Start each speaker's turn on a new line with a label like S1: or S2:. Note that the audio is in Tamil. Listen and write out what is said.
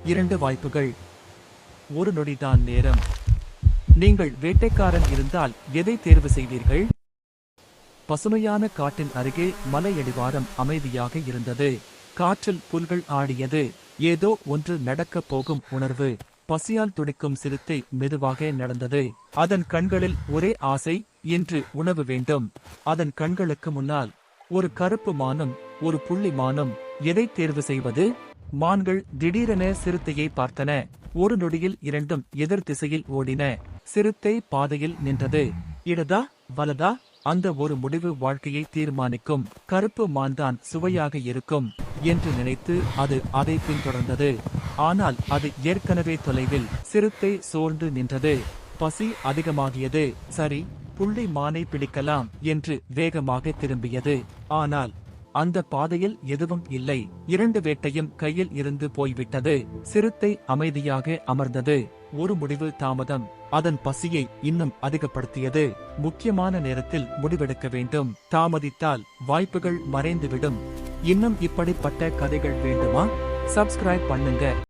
S1: 2 வாய்ப்புகள். ஒரு நொடிதான் நேரம். நீங்கள் வேட்டைக்காரன் இருந்தால் எதை தேர்வு செய்வீர்கள்? பசுமையான காட்டின் அருகே மலையடிவாரம் அமைதியாக இருந்தது. காற்றில் புல்கள் ஆடியது. ஏதோ ஒன்று நடக்கப் போகும் உணர்வு. பசியால் துடிக்கும் சிறுத்தை மெதுவாக நடந்தது. அதன் கண்களில் ஒரே ஆசை, இன்று உணவு வேண்டும். அதன் கண்களுக்கு முன்னால் ஒரு கருப்பு மானும் ஒரு புள்ளி மானும். எதை தேர்வு செய்வது? மான்கள் திடீரென சிறுத்தையை பார்த்தன. ஒரு நொடியில் இரண்டும் எதிர் திசையில் ஓடின. சிறுத்தை பாதையில் நின்றது. இடதா வலதா? அந்த ஒரு முடிவு வாழ்க்கையை தீர்மானிக்கும். கருப்பு மான்தான் சுவையாக இருக்கும் என்று நினைத்து அது அதை பின்தொடர்ந்தது. ஆனால் அது ஏற்கனவே தொலைவில். சிறுத்தை சோர்ந்து நின்றது. பசி அதிகமாகியது. சரி, புள்ளி மானை பிடிக்கலாம் என்று வேகமாக திரும்பியது. ஆனால் அந்த பாதையில் எதுவும் இல்லை. 2 வேட்டையும் கையில் இருந்து போய்விட்டது. சிறுத்தை அமைதியாக அமர்ந்தது. ஒரு முடிவு தாமதம் அதன் பசியை இன்னும் அதிகப்படுத்தியது. முக்கியமான நேரத்தில் முடிவெடுக்க வேண்டும். தாமதித்தால் வாய்ப்புகள் மறைந்துவிடும். இன்னும் இப்படிப்பட்ட கதைகள் வேண்டுமா? சப்ஸ்கிரைப் பண்ணுங்க.